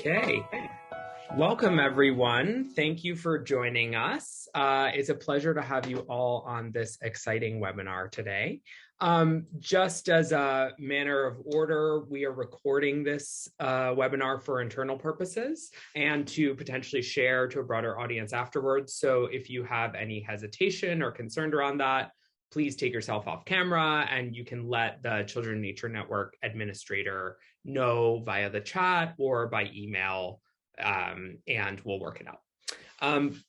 Okay. Welcome, everyone. Thank you for joining us. It's a pleasure to have you all on this exciting webinar today. Just as a manner of order, we are recording this webinar for internal purposes and to potentially share to a broader audience afterwards. So if you have any hesitation or concern around that, please take yourself off camera and you can let the Children in Nature Network administrator know via the chat or by email, and we'll work it out.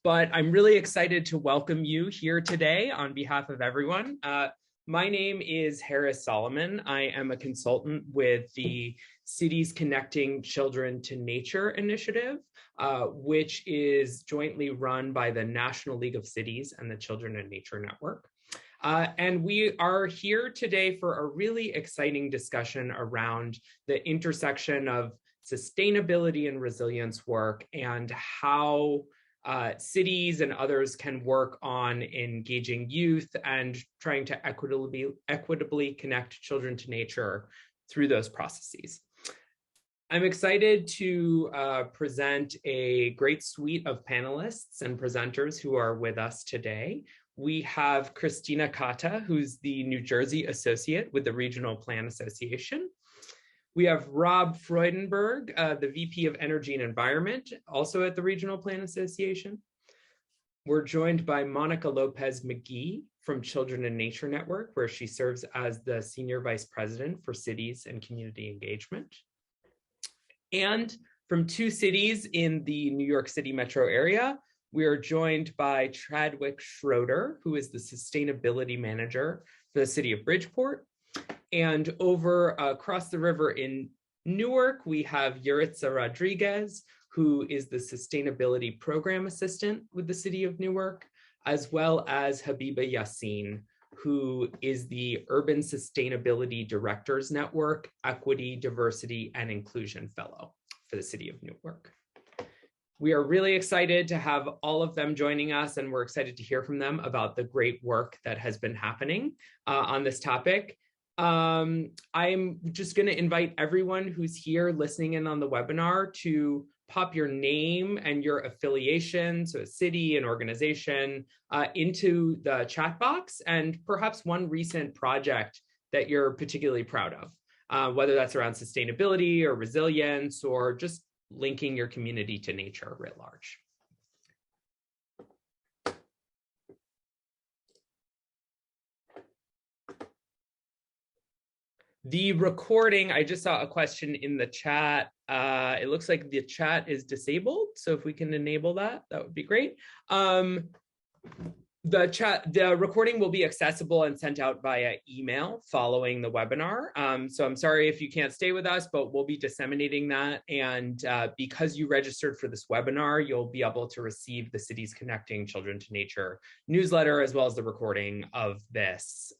But I'm really excited to welcome you here today on behalf of everyone. My name is Harris Solomon. I am a consultant with the Cities Connecting Children to Nature initiative, which is jointly run by the National League of Cities and the Children in Nature Network. And we are here today for a really exciting discussion around the intersection of sustainability and resilience work and how cities and others can work on engaging youth and trying to equitably connect children to nature through those processes. I'm excited to present a great suite of panelists and presenters who are with us today. We have Christina Kata, who's the New Jersey Associate with the Regional Plan Association. We have Rob Freudenberg, the VP of Energy and Environment, also at the Regional Plan Association. We're joined by Monica Lopez Mcgee from Children in Nature Network, where she serves as the Senior Vice President for Cities and Community Engagement. And from two cities in the New York City metro area, we are joined by Chadwick Schroeder, who is the Sustainability Manager for the City of Bridgeport. And over across the river in Newark, we have Yuritsa Rodriguez, who is the Sustainability Program Assistant with the City of Newark, as well as Habiba Yassin, who is the Urban Sustainability Directors Network, Equity, Diversity, and Inclusion Fellow for the City of Newark. We are really excited to have all of them joining us, and we're excited to hear from them about the great work that has been happening on this topic. I'm just going to invite everyone who's here listening in on the webinar to pop your name and your affiliation, so a city, an organization, into the chat box, and perhaps one recent project that you're particularly proud of, whether that's around sustainability or resilience or just linking your community to nature writ large. The recording, I just saw a question in the chat. It looks like the chat is disabled. So if we can enable that, that would be great. The recording will be accessible and sent out via email following the webinar. So I'm sorry if you can't stay with us, but we'll be disseminating that. And because you registered for this webinar, you'll be able to receive the Cities Connecting Children to Nature newsletter, as well as the recording of this,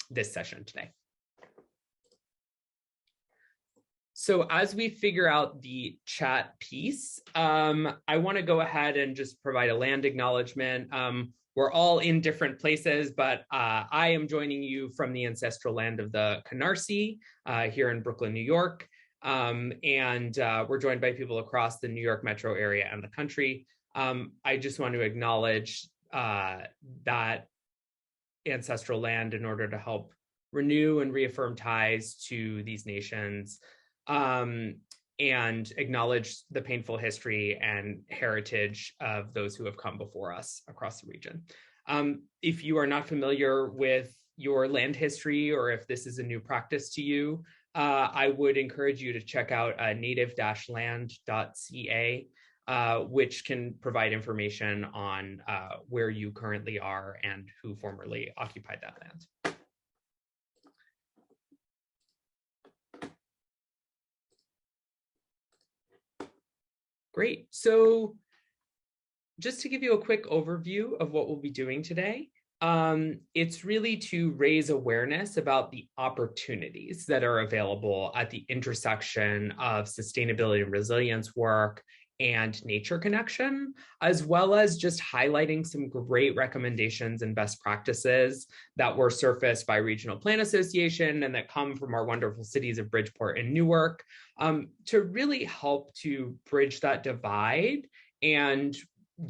this session today. So as we figure out the chat piece, I want to go ahead and just provide a land acknowledgement. We're all in different places, but I am joining you from the ancestral land of the Canarsie here in Brooklyn, New York. And we're joined by people across the New York metro area and the country. I just want to acknowledge that ancestral land in order to help renew and reaffirm ties to these nations, and acknowledge the painful history and heritage of those who have come before us across the region. If you are not familiar with your land history, or if this is a new practice to you, I would encourage you to check out native-land.ca, which can provide information on where you currently are and who formerly occupied that land. Great. So just to give you a quick overview of what we'll be doing today, it's really to raise awareness about the opportunities that are available at the intersection of sustainability and resilience work and nature connection, as well as just highlighting some great recommendations and best practices that were surfaced by Regional Plan Association and that come from our wonderful cities of Bridgeport and Newark, to really help to bridge that divide and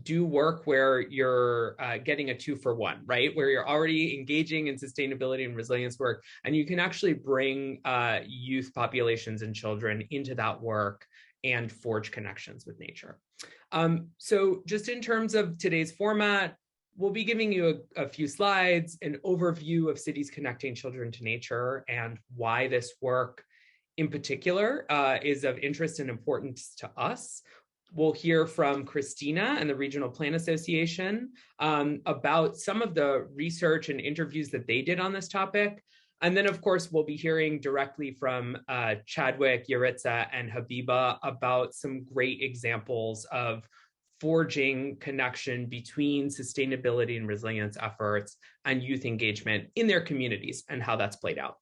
do work where you're getting a 2-for-1, right? Where you're already engaging in sustainability and resilience work, and you can actually bring youth populations and children into that work and forge connections with nature. So just in terms of today's format, we'll be giving you a few slides, an overview of cities connecting children to nature and why this work in particular is of interest and importance to us. We'll hear from Christina and the Regional Plan Association about some of the research and interviews that they did on this topic. And then, of course, we'll be hearing directly from Chadwick, Yaritza, and Habiba about some great examples of forging connection between sustainability and resilience efforts and youth engagement in their communities and how that's played out.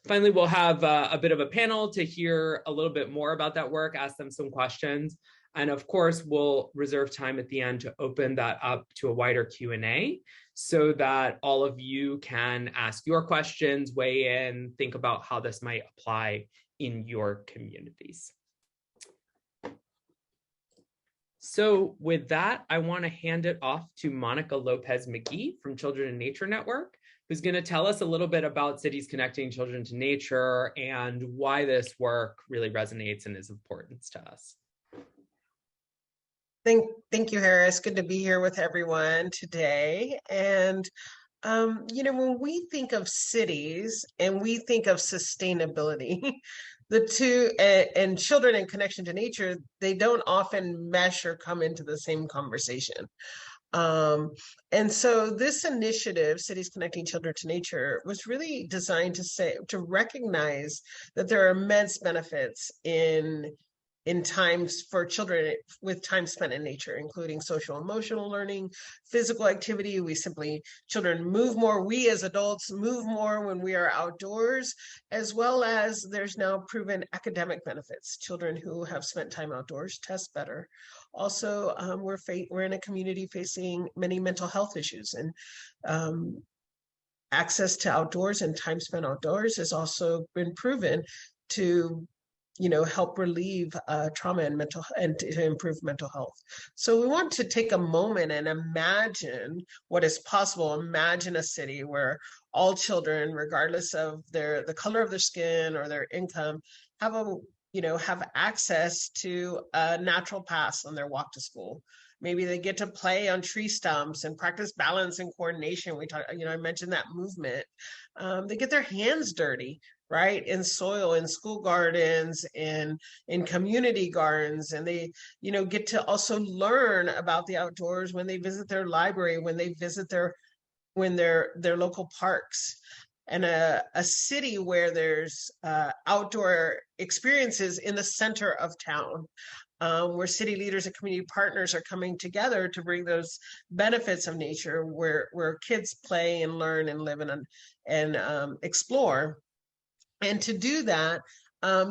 Finally, we'll have a bit of a panel to hear a little bit more about that work, ask them some questions. And of course, we'll reserve time at the end to open that up to a wider Q&A so that all of you can ask your questions, weigh in, think about how this might apply in your communities. So with that, I want to hand it off to Monica Lopez Mcgee from Children in Nature Network, who's going to tell us a little bit about cities connecting children to nature and why this work really resonates and is important to us. Thank you, Harris. Good to be here with everyone today. And, when we think of cities and we think of sustainability, the two, and children in connection to nature, they don't often mesh or come into the same conversation. And so this initiative, Cities Connecting Children to Nature, was really designed to recognize that there are immense benefits in times for children with time spent in nature, including social emotional learning, physical activity. Children move more. We as adults move more when we are outdoors, as well as there's now proven academic benefits. Children who have spent time outdoors test better. Also, we're in a community facing many mental health issues, and access to outdoors and time spent outdoors has also been proven to help relieve trauma and to improve mental health. So we want to take a moment and imagine what is possible. Imagine a city where all children, regardless of the color of their skin or their income, have access to a natural paths on their walk to school. Maybe they get to play on tree stumps and practice balance and coordination. I mentioned that movement. They get their hands dirty, right, in soil, in school gardens, in community gardens, and they, get to also learn about the outdoors when they visit their library, when they visit their local parks. And a city where there's outdoor experiences in the center of town, where city leaders and community partners are coming together to bring those benefits of nature, where kids play and learn and live and explore. And to do that,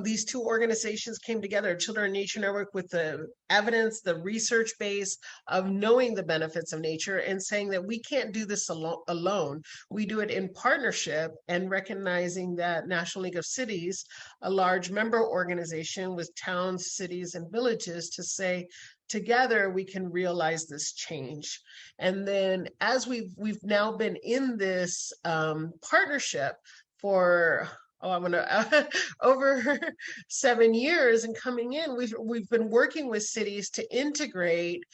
these two organizations came together, Children in Nature Network, with the evidence, the research base of knowing the benefits of nature and saying that we can't do this alone. We do it in partnership, and recognizing that National League of Cities, a large member organization with towns, cities, and villages, to say, together we can realize this change. And then as we've now been in this partnership for over 7 years, and coming in, we've been working with cities to integrate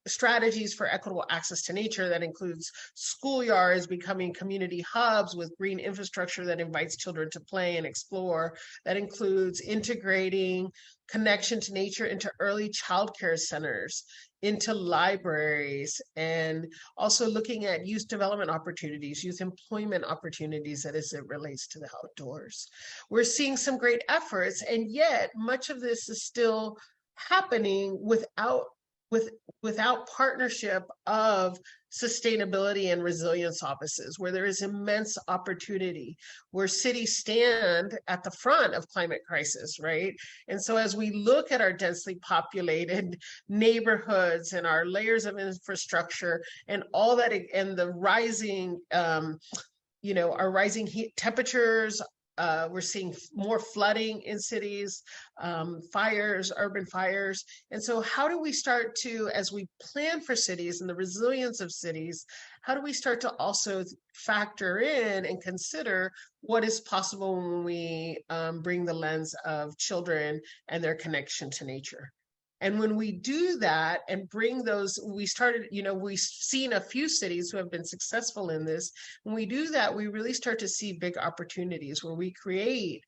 strategies for equitable access to nature. That includes schoolyards becoming community hubs with green infrastructure that invites children to play and explore. That includes integrating connection to nature into early childcare centers, into libraries, and also looking at youth development opportunities, youth employment opportunities as it relates to the outdoors. We're seeing some great efforts, and yet much of this is still happening without with without partnership of sustainability and resilience offices, where there is immense opportunity, where cities stand at the front of climate crisis, right? And so as we look at our densely populated neighborhoods and our layers of infrastructure and all that, and the rising our rising heat temperatures. We're seeing more flooding in cities, fires, urban fires. And so how do we start to, as we plan for cities and the resilience of cities, how do we start to also factor in and consider what is possible when we bring the lens of children and their connection to nature? And when we do that and bring those, we've seen a few cities who have been successful in this. When we do that, we really start to see big opportunities where we can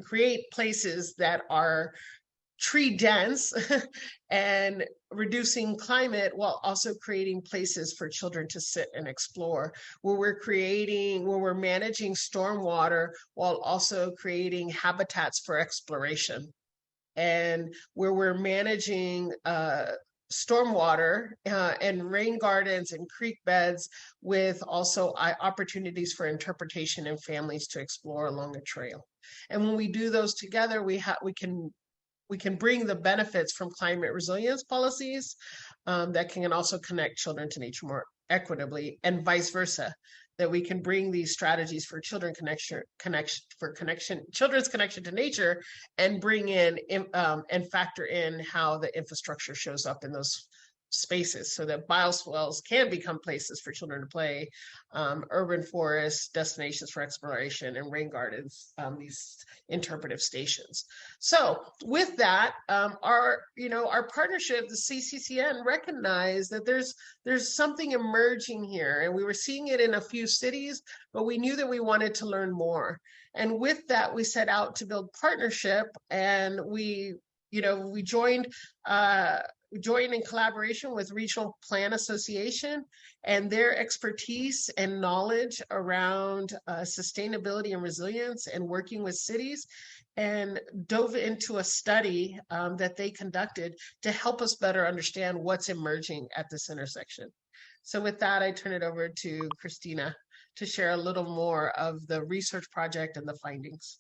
create places that are tree dense and reducing climate while also creating places for children to sit and explore, where we're managing stormwater while also creating habitats for exploration, and where we're managing stormwater and rain gardens and creek beds with also opportunities for interpretation and families to explore along a trail. And when we do those together, we can bring the benefits from climate resilience policies that can also connect children to nature more equitably, and vice versa, that we can bring these strategies for children's connection to nature, and bring in and factor in how the infrastructure shows up in those spaces, so that bioswales can become places for children to play, urban forests, destinations for exploration, and rain gardens, these interpretive stations. So with that, our partnership, the CCCN, recognized that there's something emerging here, and we were seeing it in a few cities, but we knew that we wanted to learn more. And with that, we set out to build partnership, and we joined in collaboration with Regional Plan Association and their expertise and knowledge around sustainability and resilience and working with cities, and dove into a study that they conducted to help us better understand what's emerging at this intersection. So with that, I turn it over to Christina to share a little more of the research project and the findings.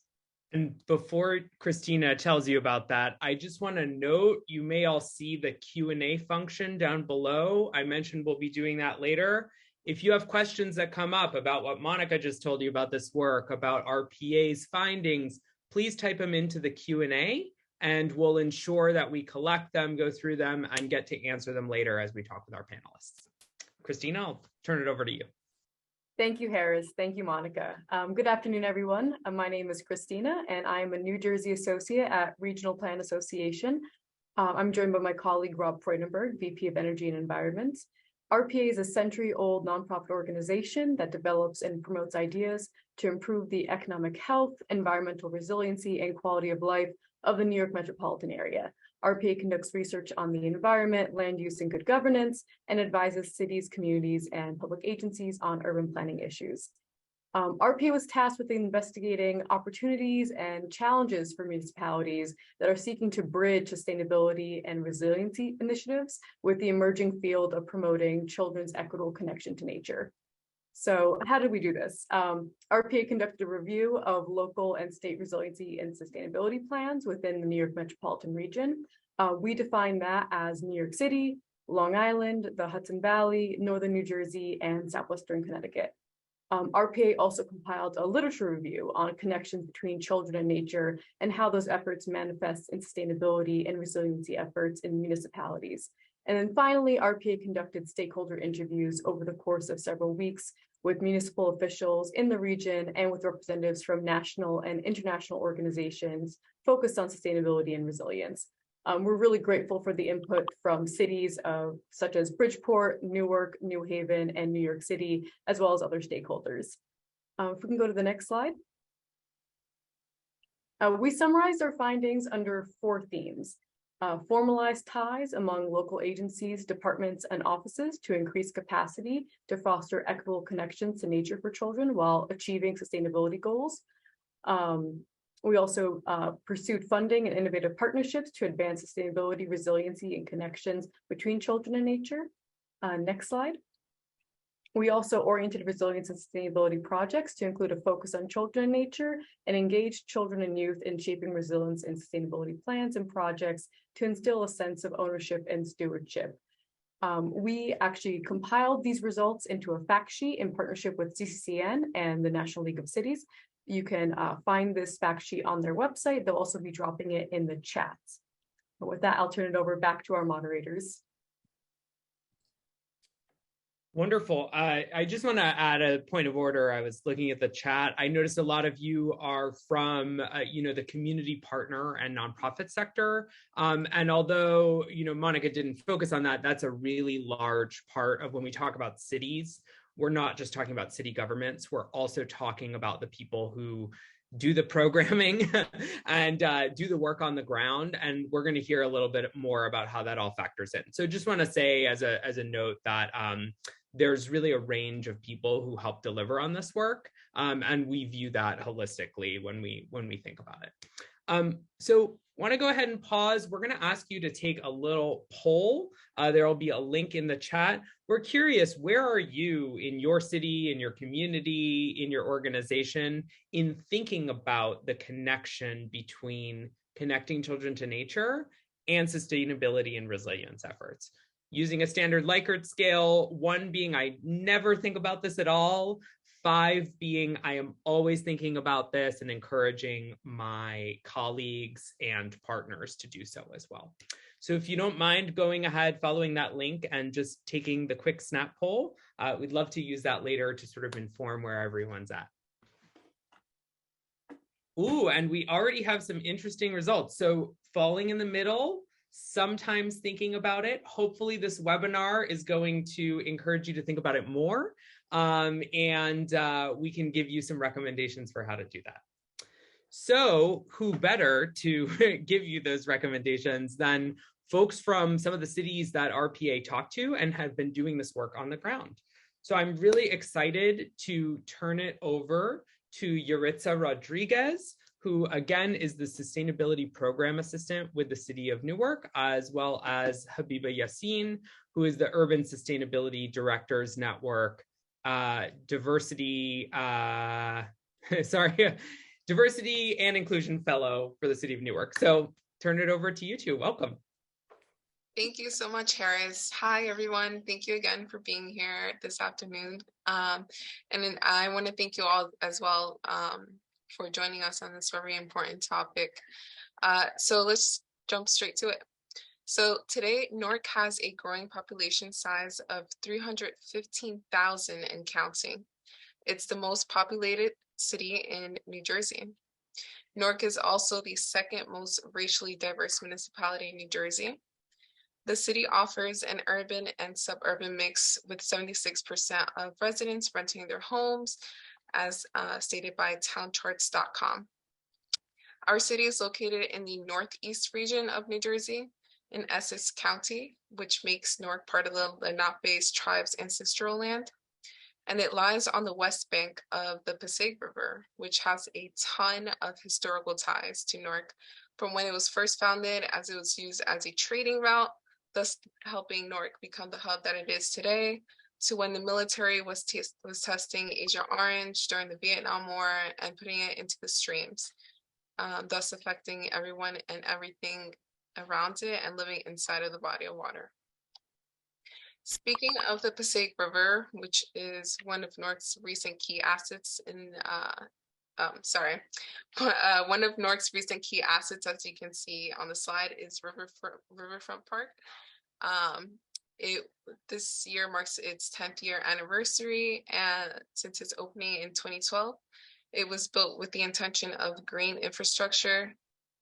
And before Christina tells you about that, I just want to note, you may all see the Q&A function down below. I mentioned we'll be doing that later. If you have questions that come up about what Monica just told you about this work, about our PA's findings, please type them into the Q&A, and we'll ensure that we collect them, go through them, and get to answer them later as we talk with our panelists. Christina, I'll turn it over to you. Thank you, Harris. Thank you, Monica. Good afternoon, everyone. My name is Christina, and I am a New Jersey associate at Regional Plan Association. I'm joined by my colleague, Rob Freudenberg, VP of Energy and Environment. RPA is a century-old nonprofit organization that develops and promotes ideas to improve the economic health, environmental resiliency, and quality of life of the New York metropolitan area. RPA conducts research on the environment, land use, and good governance, and advises cities, communities, and public agencies on urban planning issues. RPA was tasked with investigating opportunities and challenges for municipalities that are seeking to bridge sustainability and resiliency initiatives with the emerging field of promoting children's equitable connection to nature. So how did we do this? RPA conducted a review of local and state resiliency and sustainability plans within the New York metropolitan region. We define that as New York City, Long Island, the Hudson Valley, Northern New Jersey, and Southwestern Connecticut. RPA also compiled a literature review on connections between children and nature and how those efforts manifest in sustainability and resiliency efforts in municipalities. And then finally, RPA conducted stakeholder interviews over the course of several weeks with municipal officials in the region and with representatives from national and international organizations focused on sustainability and resilience. We're really grateful for the input from cities such as Bridgeport, Newark, New Haven, and New York City, as well as other stakeholders. If we can go to the next slide. We summarized our findings under 4 themes. Formalized ties among local agencies, departments, and offices to increase capacity to foster equitable connections to nature for children while achieving sustainability goals. We also pursued funding and innovative partnerships to advance sustainability, resiliency, and connections between children and nature. Next slide. We also oriented resilience and sustainability projects to include a focus on children and nature and engaged children and youth in shaping resilience and sustainability plans and projects to instill a sense of ownership and stewardship. We actually compiled these results into a fact sheet in partnership with CCCN and the National League of Cities. You can find this fact sheet on their website. They'll also be dropping it in the chat. But with that, I'll turn it over back to our moderators. Wonderful. I just want to add a point of order. I was looking at the chat. I noticed a lot of you are from, the community partner and nonprofit sector. And although, Monica didn't focus on that, that's a really large part of when we talk about cities. We're not just talking about city governments. We're also talking about the people who do the programming and do the work on the ground. And we're going to hear a little bit more about how that all factors in. So just want to say as a note that there's really a range of people who help deliver on this work. And we view that holistically when we think about it. So want to go ahead and pause. We're going to ask you to take a little poll. There will be a link in the chat. We're curious, where are you in your city, in your community, in your organization, in thinking about the connection between connecting children to nature and sustainability and resilience efforts? Using a standard Likert scale, 1 being I never think about this at all, 5 being I am always thinking about this and encouraging my colleagues and partners to do so as well. So if you don't mind going ahead, following that link and just taking the quick snap poll, we'd love to use that later to sort of inform where everyone's at. Ooh, and we already have some interesting results. So falling in the middle, sometimes thinking about it. Hopefully this webinar is going to encourage you to think about it more. And we can give you some recommendations for how to do that. So who better to give you those recommendations than folks from some of the cities that RPA talked to and have been doing this work on the ground. So I'm really excited to turn it over to Yaritza Rodriguez, who again is the Sustainability Program Assistant with the City of Newark, as well as Habiba Yassin, who is the Urban Sustainability Directors Network Diversity and Inclusion Fellow for the City of Newark. So turn it over to you two. Welcome. Thank you so much, Harris. Hi, everyone. Thank you again for being here this afternoon. And then I want to thank you all as well for joining us on this very important topic. So let's jump straight to it. So today, Newark has a growing population size of 315,000 and counting. It's the most populated city in New Jersey. Newark is also the second most racially diverse municipality in New Jersey. The city offers an urban and suburban mix with 76% of residents renting their homes, as stated by towncharts.com. Our city is located in the northeast region of New Jersey in Essex County, which makes Newark part of the Lenape tribe's ancestral land. And it lies on the west bank of the Passaic River, which has a ton of historical ties to Newark from when it was first founded, as it was used as a trading route, thus helping Newark become the hub that it is today, to when the military was testing Agent Orange during the Vietnam War and putting it into the streams, thus affecting everyone and everything around it and living inside of the body of water. Speaking of the Passaic River, which is one of Newark's recent key assets one of Newark's recent key assets, as you can see on the slide, is Riverfront Park. This year marks its 10th year anniversary, and since its opening in 2012, it was built with the intention of green infrastructure.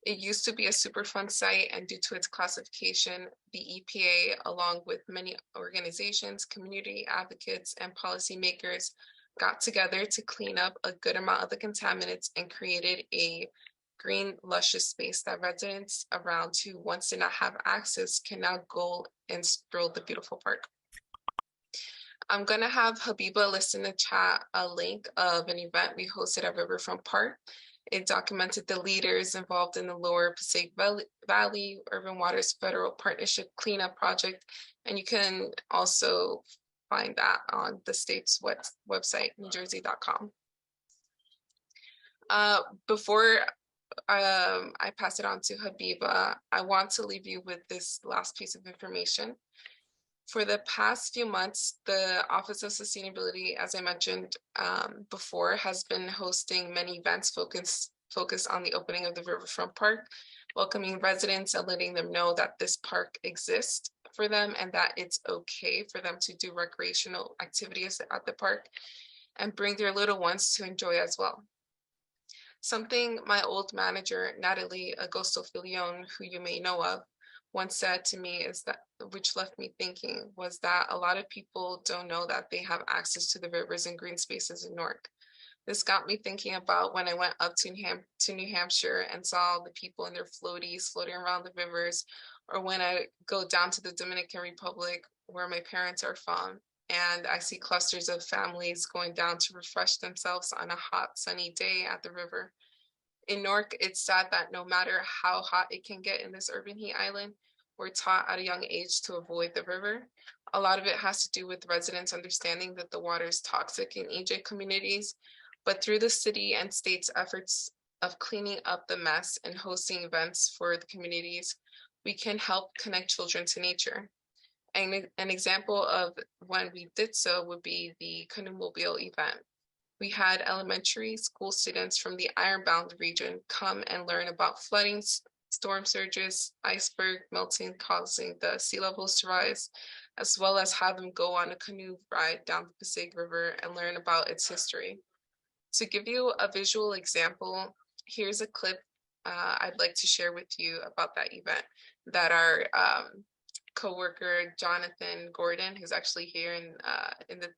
It used to be a Superfund site, and due to its classification, the EPA, along with many organizations, community advocates, and policymakers, got together to clean up a good amount of the contaminants and created a green, luscious space that residents around who once did not have access can now go and stroll the beautiful park. I'm going to have Habiba list in the chat a link of an event we hosted at Riverfront Park. It documented the leaders involved in the Lower Passaic Valley Urban Waters Federal Partnership Cleanup Project. And you can also find that on the state's website, newjersey.com. Before I pass it on to Habiba, I want to leave you with this last piece of information. For the past few months, the Office of Sustainability, as I mentioned before, has been hosting many events focused on the opening of the Riverfront Park, welcoming residents and letting them know that this park exists for them and that it's okay for them to do recreational activities at the park and bring their little ones to enjoy as well. Something my old manager, Natalie Agosto-Filion, who you may know of, once said to me is that, which left me thinking, was that a lot of people don't know that they have access to the rivers and green spaces in Newark. This got me thinking about when I went up to New Hampshire and saw the people in their floaties floating around the rivers, or when I go down to the Dominican Republic, where my parents are from, and I see clusters of families going down to refresh themselves on a hot, sunny day at the river. In Newark, it's sad that no matter how hot it can get in this urban heat island, we're taught at a young age to avoid the river. A lot of it has to do with residents understanding that the water is toxic in EJ communities, but through the city and state's efforts of cleaning up the mess and hosting events for the communities, we can help connect children to nature. And an example of when we did so would be the Canoemobile event. We had elementary school students from the Ironbound region come and learn about flooding, storm surges, iceberg melting causing the sea levels to rise, as well as have them go on a canoe ride down the Passaic River and learn about its history. To give you a visual example, here's a clip I'd like to share with you about that event that our coworker Jonathan Gordon, who's actually here in the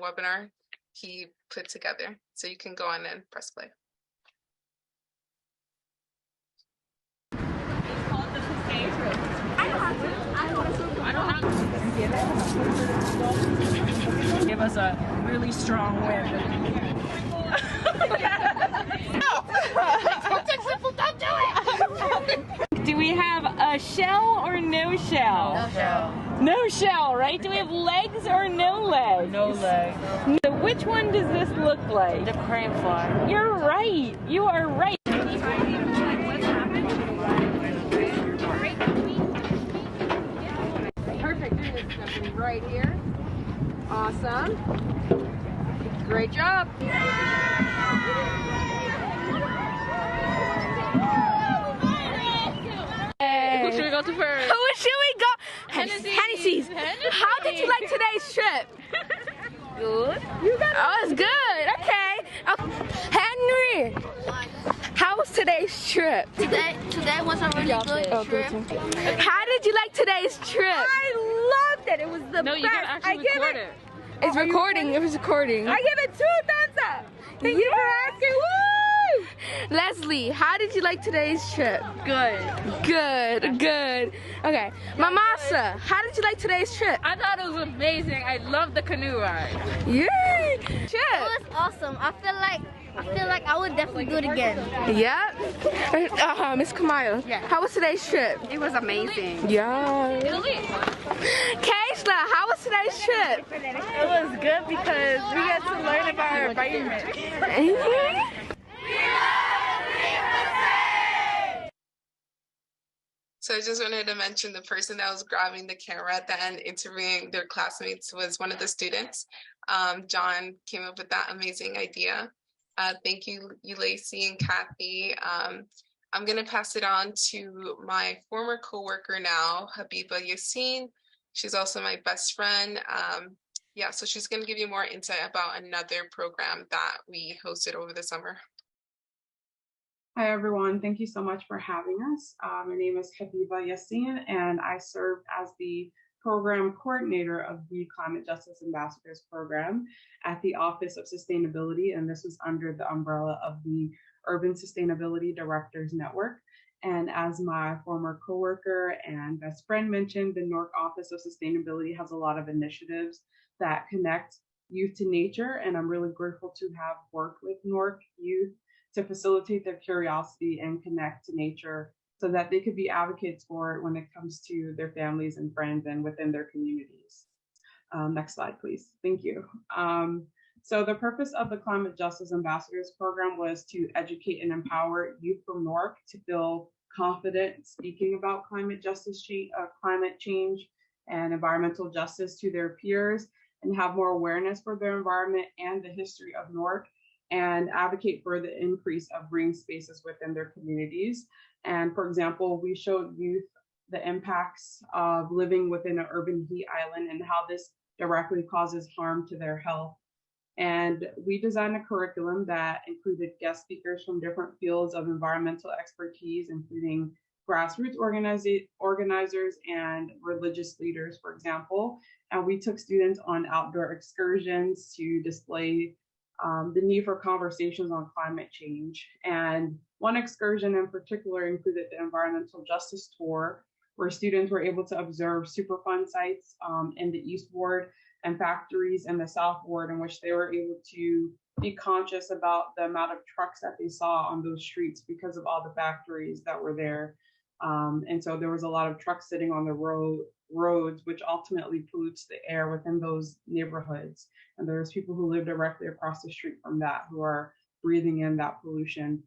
webinar, he put together. So you can go on and press play. Give us a really strong wind. Do we have a shell or no shell? No shell. No shell, right? Do we have legs or no legs? No legs. So which one does this look like? The crane fly. You're right. You are right. Perfect. Right here. Awesome. Great job. Who should we go to first? Who should we go? Hennessy's. How did you like today's trip? Good. Oh, it's good. Okay. Henry, how was today's trip? Today was a really good trip. How did you like today's trip? I loved it. It was the No, best. you can actually record it. It's recording. It was recording. I give it 2 thumbs up. Thank you for asking. Woo! Leslie, how did you like today's trip? Good. Good, good. Okay. Mamasa, how did you like today's trip? I thought it was amazing. I love the canoe ride. Yay! It Trip. was awesome. I feel like I would definitely do it again. Yep. Miss Kamaya, how was today's trip? It was amazing. Yeah. Kaishla, how was today's trip? It was good because we got to learn about our environment. So I just wanted to mention the person that was grabbing the camera at the end, interviewing their classmates, was one of the students. John came up with that amazing idea. Thank you, Lacey and Kathy. I'm going to pass it on to my former coworker now, Habiba Yassin. She's also my best friend. So she's going to give you more insight about another program that we hosted over the summer. Hi, everyone. Thank you so much for having us. My name is Habiba Yassin, and I serve as the program coordinator of the Climate Justice Ambassadors Program at the Office of Sustainability, and this is under the umbrella of the Urban Sustainability Directors Network. And as my former coworker and best friend mentioned, the Newark Office of Sustainability has a lot of initiatives that connect youth to nature, and I'm really grateful to have worked with Newark youth to facilitate their curiosity and connect to nature so that they could be advocates for it when it comes to their families and friends and within their communities. Next slide, please. Thank you. So the purpose of the Climate Justice Ambassadors Program was to educate and empower youth from Newark to feel confident speaking about climate change and environmental justice to their peers, and have more awareness for their environment and the history of Newark, and advocate for the increase of green spaces within their communities. And for example, we showed youth the impacts of living within an urban heat island and how this directly causes harm to their health. And we designed a curriculum that included guest speakers from different fields of environmental expertise, including grassroots organizers and religious leaders, for example. And we took students on outdoor excursions to display the need for conversations on climate change. And one excursion in particular included the environmental justice tour, where students were able to observe Superfund sites in the East Ward and factories in the South Ward, in which they were able to be conscious about the amount of trucks that they saw on those streets because of all the factories that were there. And so there was a lot of trucks sitting on the roads, which ultimately pollutes the air within those neighborhoods. And there's people who live directly across the street from that who are breathing in that pollution.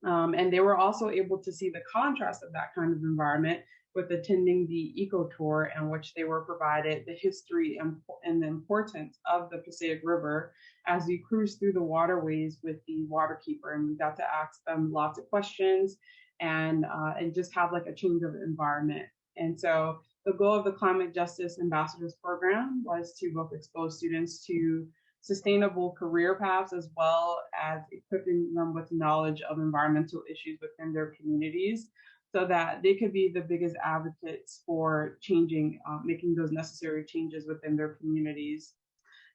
And they were also able to see the contrast of that kind of environment with attending the eco tour, in which they were provided the history and the importance of the Passaic River as we cruised through the waterways with the waterkeeper. And we got to ask them lots of questions and just have like a change of environment. And so the goal of the Climate Justice Ambassadors Program was to both expose students to sustainable career paths, as well as equipping them with knowledge of environmental issues within their communities, so that they could be the biggest advocates for changing, making those necessary changes within their communities.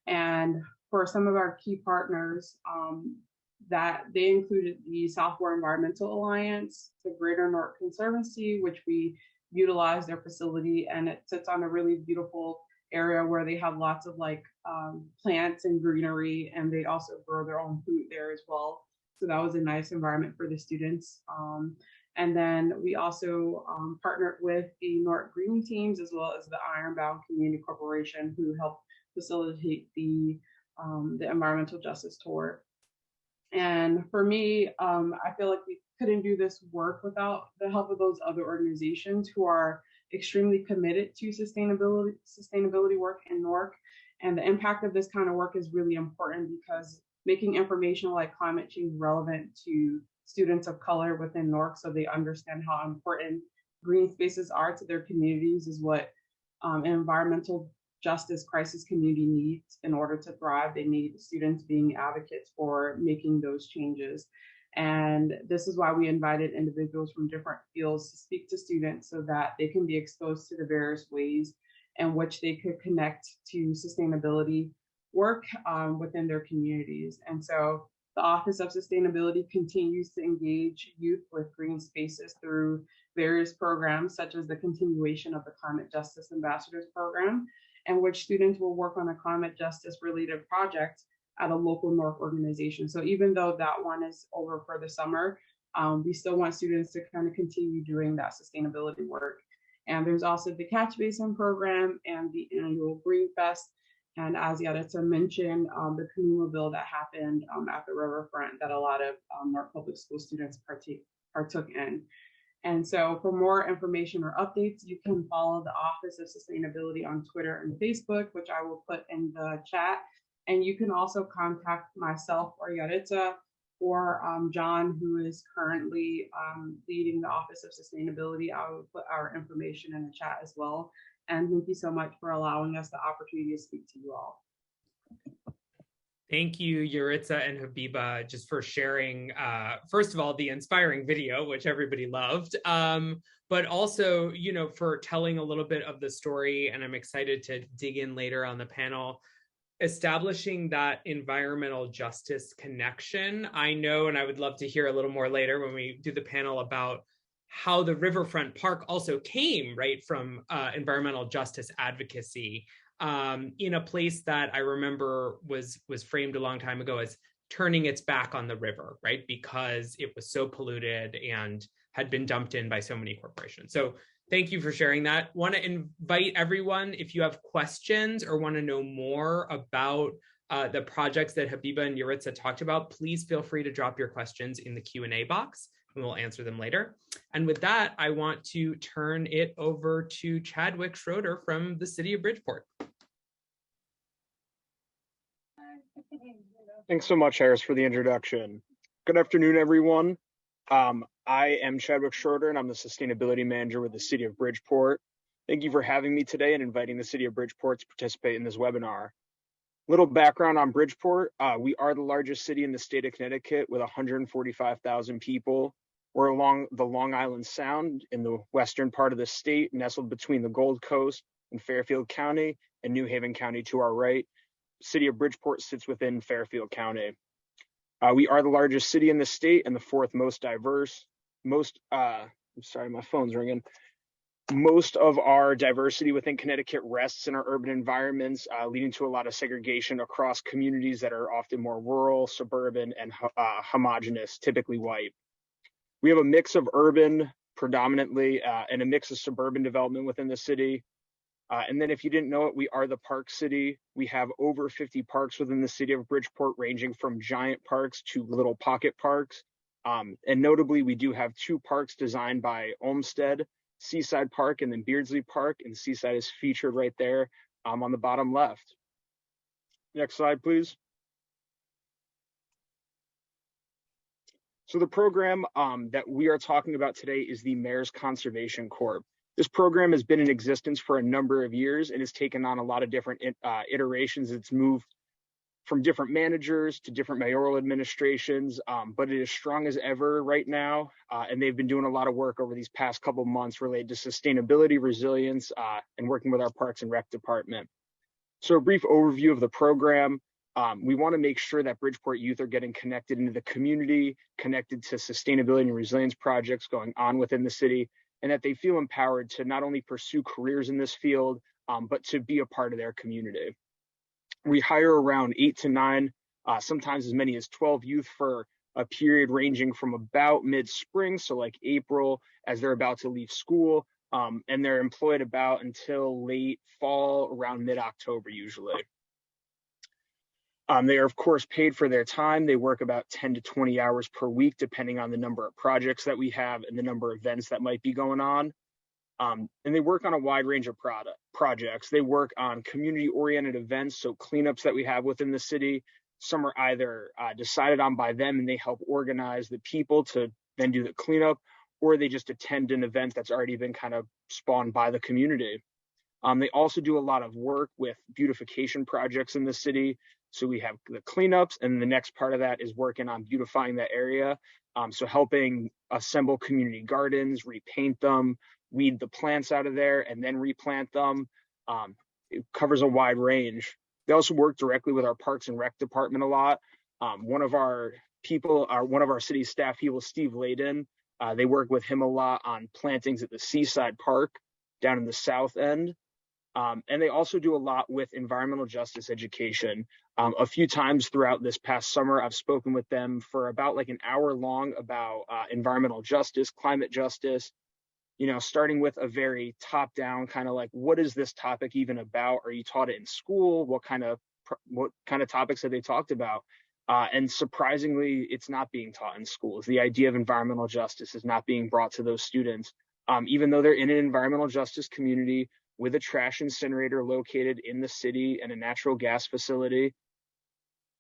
And for some of our key partners, that they included the Southward Environmental Alliance, the Greater Newark Conservancy, which we utilize their facility, and it sits on a really beautiful area where they have lots of like plants and greenery, and they also grow their own food there as well. So that was a nice environment for the students. And then we also partnered with the Newark Green Teams, as well as the Ironbound Community Corporation, who helped facilitate the environmental justice tour. And for me, I feel like we couldn't do this work without the help of those other organizations who are extremely committed to sustainability work in Newark. And the impact of this kind of work is really important, because making information like climate change relevant to students of color within Newark, so they understand how important green spaces are to their communities, is what an environmental justice crisis community needs in order to thrive. They need students being advocates for making those changes. And this is why we invited individuals from different fields to speak to students, so that they can be exposed to the various ways in which they could connect to sustainability work within their communities. And so the Office of Sustainability continues to engage youth with green spaces through various programs, such as the continuation of the Climate Justice Ambassadors Program, in which students will work on a climate justice related project at a local Newark organization. So even though that one is over for the summer, we still want students to kind of continue doing that sustainability work. And there's also the Catch Basin program and the annual Green Fest. And as Yaritza mentioned, the canoe bill that happened at the Riverfront that a lot of Newark Public School students partook in. And so for more information or updates, you can follow the Office of Sustainability on Twitter and Facebook, which I will put in the chat. And you can also contact myself or Yaritza or John, who is currently leading the Office of Sustainability. I will put our information in the chat as well. And thank you so much for allowing us the opportunity to speak to you all. Thank you, Yaritza and Habiba, just for sharing, first of all, the inspiring video, which everybody loved, but also, you know, for telling a little bit of the story. And I'm excited to dig in later on the panel, establishing that environmental justice connection. I know, and I would love to hear a little more later when we do the panel, about how the Riverfront Park also came right from environmental justice advocacy in a place that I remember was framed a long time ago as turning its back on the river, right? Because it was so polluted and had been dumped in by so many corporations. So thank you for sharing that. Want to invite everyone, if you have questions or want to know more about the projects that Habiba and Yuritsa talked about, please feel free to drop your questions in the Q&A box and we'll answer them later. And with that, I want to turn it over to Chadwick Schroeder from the City of Bridgeport. Thanks so much, Harris, for the introduction. Good afternoon, everyone. I am Chadwick Schroeder, and I'm the Sustainability Manager with the City of Bridgeport. Thank you for having me today and inviting the City of Bridgeport to participate in this webinar. Little background on Bridgeport. We are the largest city in the state of Connecticut with 145,000 people. We're along the Long Island Sound in the western part of the state, nestled between the Gold Coast and Fairfield County and New Haven County to our right. City of Bridgeport sits within Fairfield County. We are the largest city in the state and the fourth most diverse. I'm sorry, my phone's ringing. Most of our diversity within Connecticut rests in our urban environments, leading to a lot of segregation across communities that are often more rural, suburban, and homogenous, typically white. We have a mix of urban predominantly and a mix of suburban development within the city. And then if you didn't know it, we are the park city. We have over 50 parks within the city of Bridgeport, ranging from giant parks to little pocket parks. And notably, we do have 2 parks designed by Olmsted, Seaside Park and then Beardsley Park, and Seaside is featured right there on the bottom left. Next slide, please. So the program that we are talking about today is the Mayor's Conservation Corp. This program has been in existence for a number of years and has taken on a lot of different iterations. It's moved from different managers to different mayoral administrations, but it is strong as ever right now. And they've been doing a lot of work over these past couple of months related to sustainability, resilience, and working with our Parks and Rec department. So a brief overview of the program. We want to make sure that Bridgeport youth are getting connected into the community, connected to sustainability and resilience projects going on within the city, and that they feel empowered to not only pursue careers in this field, but to be a part of their community. We hire around 8 to 9, sometimes as many as 12 youth for a period ranging from about mid-spring, so like April, as they're about to leave school, and they're employed about until late fall, around mid-October usually. They are, of course, paid for their time. They work about 10 to 20 hours per week, depending on the number of projects that we have and the number of events that might be going on. And they work on a wide range of projects. They work on community-oriented events, so cleanups that we have within the city. Some are either decided on by them and they help organize the people to then do the cleanup, or they just attend an event that's already been kind of spawned by the community. They also do a lot of work with beautification projects in the city. So we have the cleanups, and the next part of that is working on beautifying that area. So helping assemble community gardens, repaint them, weed the plants out of there, and then replant them. It covers a wide range. They also work directly with our Parks and Rec department a lot. One of our city staff people, Steve Layden, they work with him a lot on plantings at the Seaside Park down in the south end. And they also do a lot with environmental justice education. A few times throughout this past summer, I've spoken with them for about like an hour long about environmental justice, climate justice, starting with a very top down kind of like, what is this topic even about? Are you taught it in school? What kind of topics have they talked about? And surprisingly, it's not being taught in schools. The idea of environmental justice is not being brought to those students, even though they're in an environmental justice community with a trash incinerator located in the city and a natural gas facility.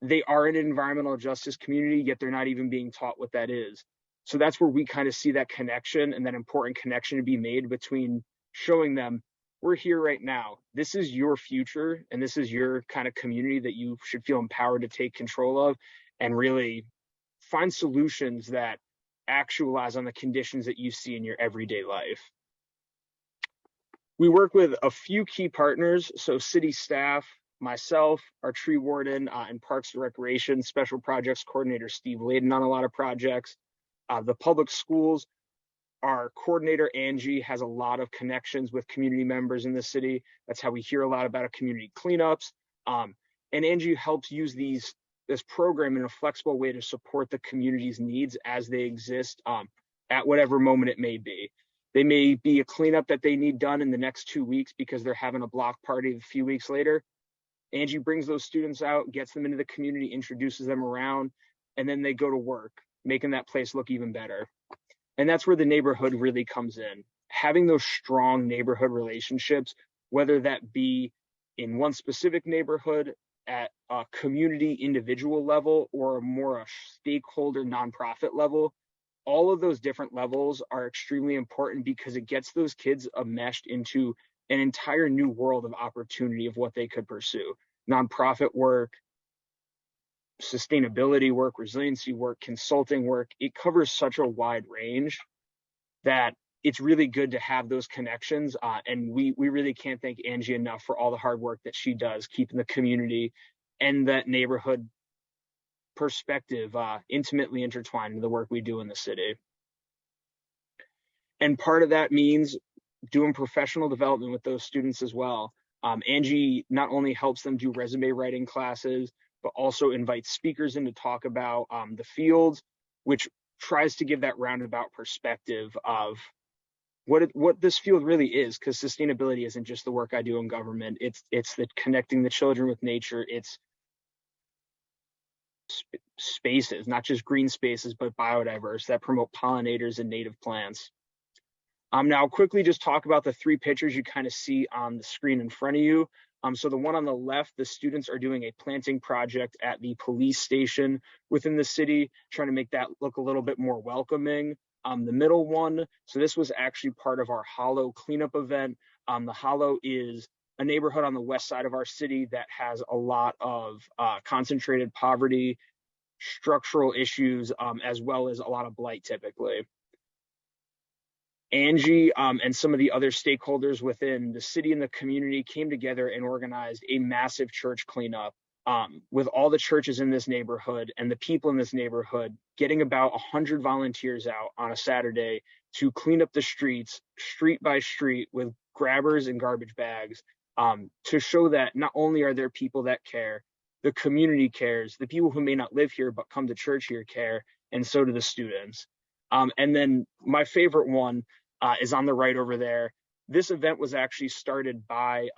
They are in an environmental justice community, yet they're not even being taught what that is. So that's where we kind of see that connection and that important connection to be made between showing them, we're here right now. This is your future, and this is your kind of community that you should feel empowered to take control of and really find solutions that actualize on the conditions that you see in your everyday life. We work with a few key partners, so city staff, myself, our tree warden, and Parks and Recreation Special Projects Coordinator Steve Layden on a lot of projects. The public schools, our coordinator Angie has a lot of connections with community members in the city. That's how we hear a lot about community cleanups. And Angie helps use these this program in a flexible way to support the community's needs as they exist at whatever moment it may be. They may be a cleanup that they need done in the next 2 weeks because they're having a block party a few weeks later. Angie brings those students out, gets them into the community, introduces them around, and then they go to work, making that place look even better. And that's where the neighborhood really comes in. Having those strong neighborhood relationships, whether that be in one specific neighborhood, at a community individual level, or a stakeholder nonprofit level, all of those different levels are extremely important because it gets those kids enmeshed into an entire new world of opportunity of what they could pursue. Nonprofit work, sustainability work, resiliency work, consulting work. It covers such a wide range that it's really good to have those connections. And we really can't thank Angie enough for all the hard work that she does, keeping the community and that neighborhood perspective intimately intertwined in the work we do in the city. And part of that means doing professional development with those students as well. Angie not only helps them do resume writing classes, but also invites speakers in to talk about the field, which tries to give that roundabout perspective of what this field really is, because sustainability isn't just the work I do in government. It's the connecting the children with nature. It's spaces, not just green spaces, but biodiverse that promote pollinators and native plants. Now I'll quickly just talk about the 3 pictures you kind of see on the screen in front of you. So the one on the left, the students are doing a planting project at the police station within the city, trying to make that look a little bit more welcoming. The middle one, so this was actually part of our Hollow cleanup event. The Hollow is a neighborhood on the west side of our city that has a lot of concentrated poverty, structural issues, as well as a lot of blight typically. Angie and some of the other stakeholders within the city and the community came together and organized a massive church cleanup with all the churches in this neighborhood and the people in this neighborhood getting about 100 volunteers out on a Saturday to clean up the streets, street by street, with grabbers and garbage bags, to show that not only are there people that care, the community cares, the people who may not live here but come to church here care, and so do the students. And then my favorite one is on the right over there. This event was actually started by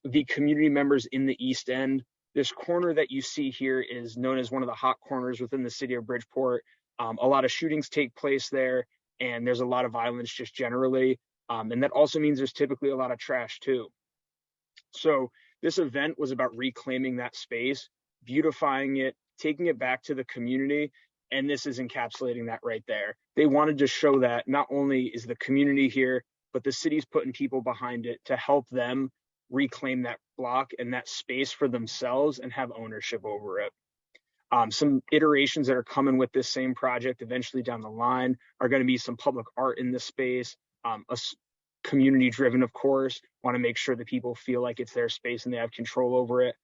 the community members in the East End. This corner that you see here is known as one of the hot corners within the city of Bridgeport. A lot of shootings take place there, and there's a lot of violence just generally. And that also means there's typically a lot of trash too. So this event was about reclaiming that space, beautifying it, taking it back to the community. And this is encapsulating that right there. They wanted to show that not only is the community here, but the city's putting people behind it to help them reclaim that block and that space for themselves and have ownership over it. Some iterations that are coming with this same project eventually down the line are going to be some public art in this space, community driven, of course, want to make sure that people feel like it's their space and they have control over it.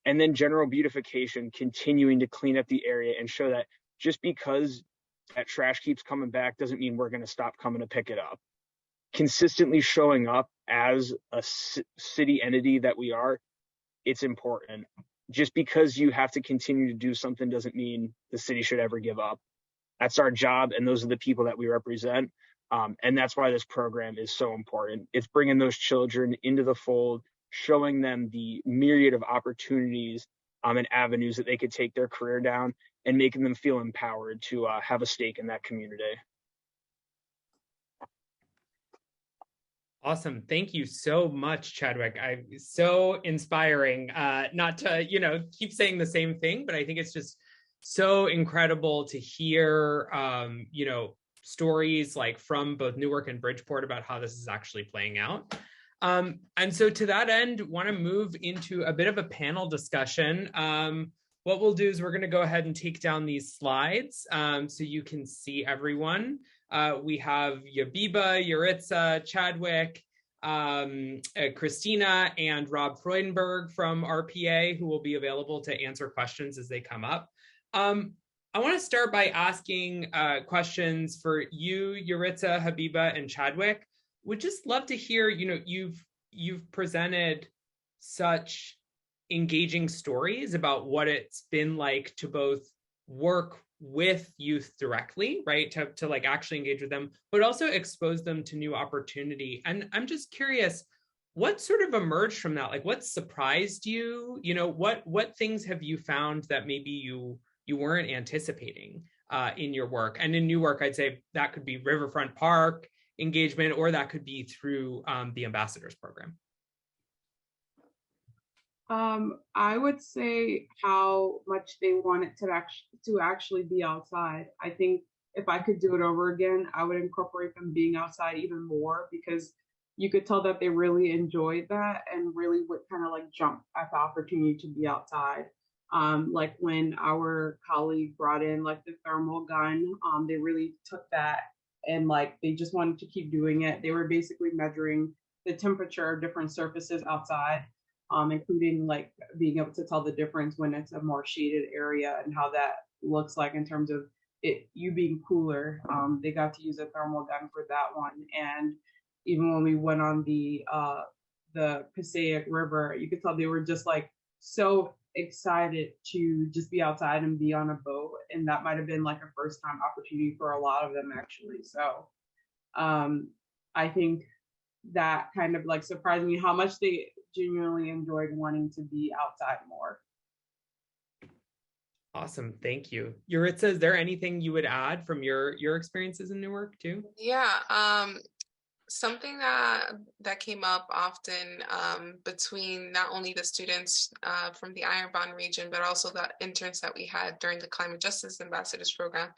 And then general beautification, continuing to clean up the area and show that just because that trash keeps coming back doesn't mean we're going to stop coming to pick it up. Consistently showing up as a city entity that we are, it's important. Just because you have to continue to do something doesn't mean the city should ever give up. That's our job, and those are the people that we represent. And that's why this program is so important. It's bringing those children into the fold, showing them the myriad of opportunities and avenues that they could take their career down, and making them feel empowered to have a stake in that community. Awesome. Thank you so much, Chadwick. So inspiring, not to, keep saying the same thing, but I think it's just so incredible to hear, stories like from both Newark and Bridgeport about how this is actually playing out. And so to that end, want to move into a bit of a panel discussion. What we'll do is we're going to go ahead and take down these slides so you can see everyone. We have Yabiba, Yuritsa, Chadwick, Christina, and Rob Freudenberg from RPA, who will be available to answer questions as they come up. I want to start by asking questions for you, Yuritsa, Habiba, and Chadwick. Would just love to hear, you've presented such engaging stories about what it's been like to both work with youth directly, right? To like actually engage with them, but also expose them to new opportunity. And I'm just curious, what sort of emerged from that? Like what surprised you? You know, what things have you found that maybe you weren't anticipating in your work? And in new work, I'd say that could be Riverfront Park engagement, or that could be through the ambassadors program. I would say how much they wanted to actually be outside. I think if I could do it over again, I would incorporate them being outside even more, because you could tell that they really enjoyed that and really would kind of like jump at the opportunity to be outside. Like when our colleague brought in like the thermal gun, they really took that and like they just wanted to keep doing it. They were basically measuring the temperature of different surfaces outside, including like being able to tell the difference when it's a more shaded area and how that looks like in terms of you being cooler. They got to use a thermal gun for that one. And even when we went on the Passaic River, you could tell they were just like so excited to just be outside and be on a boat. And that might have been like a first time opportunity for a lot of them actually. So I think that kind of like surprised me how much they genuinely enjoyed wanting to be outside more. Awesome, thank you. Yuritsa, is there anything you would add from your experiences in Newark too? Yeah, something that came up often between not only the students from the Ironbound region, but also the interns that we had during the Climate Justice Ambassadors program,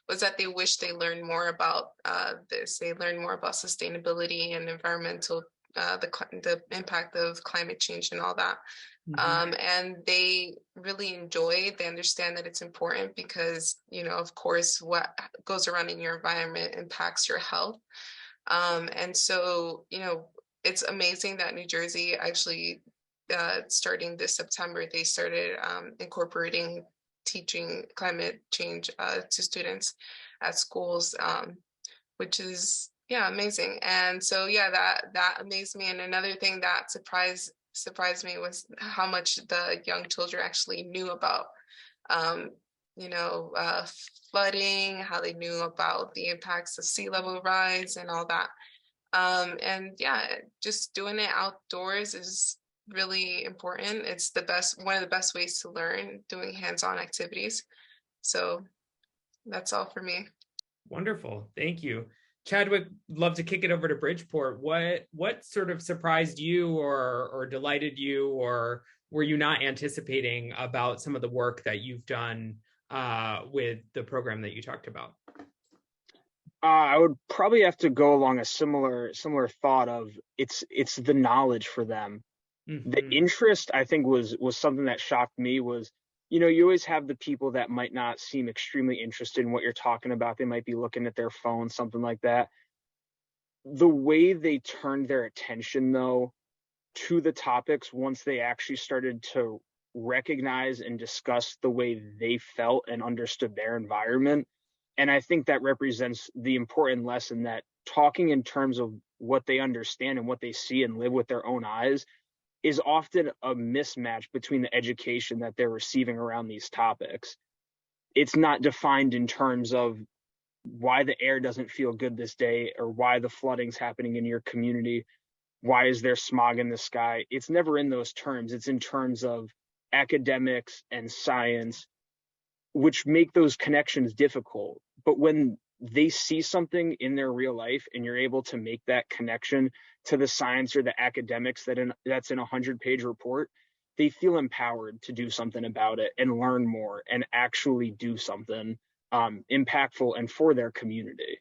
was that they wish they learned more about this. They learned more about sustainability and environmental, the impact of climate change and all that. And they really enjoy it. They understand that it's important because, you know, of course, what goes around in your environment impacts your health. And so, you know, it's amazing that New Jersey actually, starting this September, they started incorporating teaching climate change to students at schools, which is, yeah, amazing. And so, yeah, that amazed me. And another thing that surprised me was how much the young children actually knew about, you know, flooding, how they knew about the impacts of sea level rise and all that. And yeah, just doing it outdoors is really important. It's one of the best ways to learn, doing hands-on activities. So that's all for me. Wonderful, thank you. Chadwick, love to kick it over to Bridgeport. What sort of surprised you or delighted you, or were you not anticipating about some of the work that you've done with the program that you talked about? I would probably have to go along a similar thought of it's the knowledge for them. Mm-hmm. The interest, I think, was something that shocked me. Was, you know, you always have the people that might not seem extremely interested in what you're talking about. They might be looking at their phone, something like that. The way they turned their attention, though, to the topics once they actually started to recognize and discuss the way they felt and understood their environment. And I think that represents the important lesson that talking in terms of what they understand and what they see and live with their own eyes is often a mismatch between the education that they're receiving around these topics. It's not defined in terms of why the air doesn't feel good this day, or why the flooding's happening in your community. Why is there smog in the sky? It's never in those terms. It's in terms of academics and science, which make those connections difficult. But when they see something in their real life and you're able to make that connection to the science or the academics that's in a 100-page report, they feel empowered to do something about it and learn more and actually do something impactful and for their community.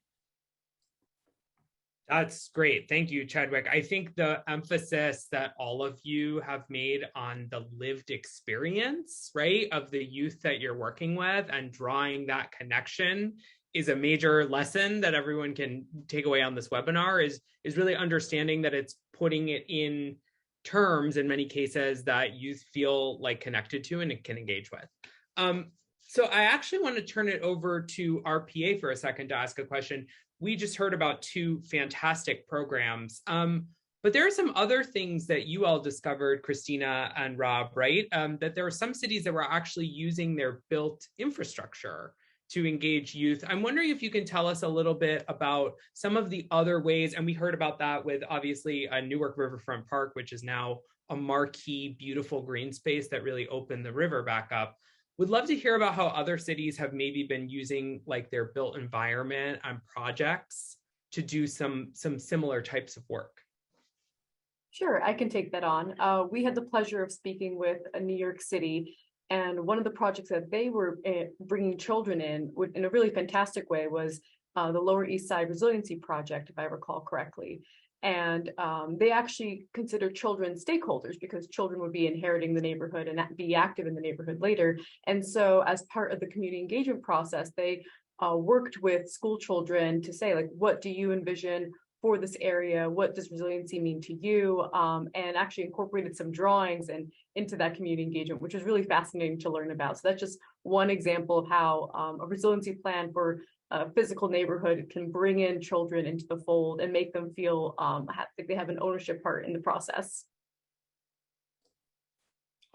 That's great. Thank you, Chadwick. I think the emphasis that all of you have made on the lived experience, right, of the youth that you're working with and drawing that connection is a major lesson that everyone can take away on this webinar, is really understanding that it's putting it in terms, in many cases, that youth feel like connected to and can engage with. So I actually want to turn it over to our PA for a second to ask a question. We just heard about two fantastic programs, but But there are some other things that you all discovered, Christina and Rob, right? That there are some cities that were actually using their built infrastructure to engage youth. I'm wondering if you can tell us a little bit about some of the other ways, and we heard about that with obviously Newark Riverfront Park, which is now a marquee, beautiful green space that really opened the river back up. Would love to hear about how other cities have maybe been using like their built environment and projects to do some similar types of work. Sure, I can take that on. We had the pleasure of speaking with New York City, and one of the projects that they were bringing children in a really fantastic way was the Lower East Side Resiliency Project, if I recall correctly. And they actually consider children stakeholders because children would be inheriting the neighborhood and be active in the neighborhood later. And so as part of the community engagement process, they worked with school children to say, like, what do you envision for this area? What does resiliency mean to you? And actually incorporated some drawings into that community engagement, which was really fascinating to learn about. So that's just one example of how a resiliency plan for a physical neighborhood can bring in children into the fold and make them feel like they have an ownership part in the process.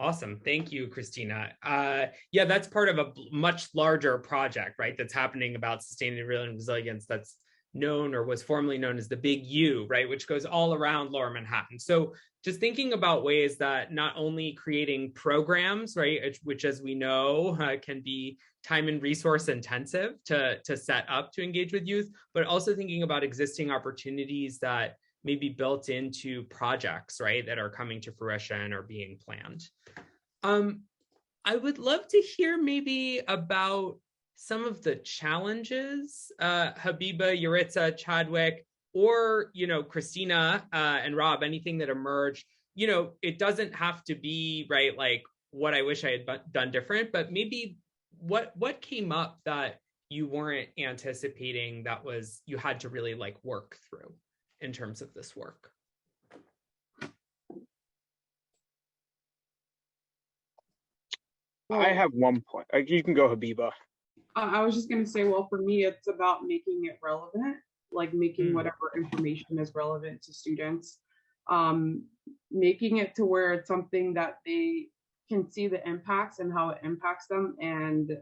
Awesome. Thank you, Christina. Yeah, that's part of a much larger project, right? That's happening about sustainability and resilience that's known or was formerly known as the Big U, right? Which goes all around Lower Manhattan. So just thinking about ways that not only creating programs, right, which as we know can be time and resource intensive to set up to engage with youth, but also thinking about existing opportunities that may be built into projects, right, that are coming to fruition or being planned. I would love to hear maybe about some of the challenges, Habiba, Yuritsa, Chadwick, or, Christina and Rob, anything that emerged. It doesn't have to be, right, like what I wish I had done different, but maybe what came up that you weren't anticipating that you had to really like work through in terms of this work? I have one point. You can go, Habiba. I was just going to say, well, for me, it's about making it relevant, like making whatever information is relevant to students, making it to where it's something that they can see the impacts and how it impacts them, and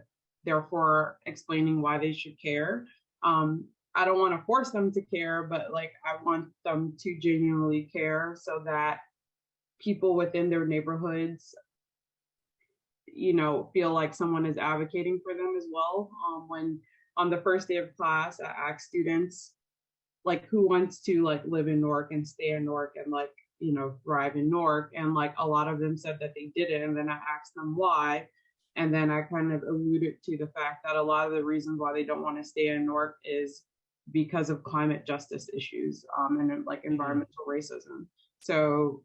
therefore explaining why they should care. I don't want to force them to care, but like I want them to genuinely care so that people within their neighborhoods feel like someone is advocating for them as well. When on the first day of class, I asked students, like, who wants to like live in Newark and stay in Newark and like, thrive in Newark? And like a lot of them said that they did it. And then I asked them why. And then I kind of alluded to the fact that a lot of the reasons why they don't want to stay in Newark is because of climate justice issues and like environmental racism. So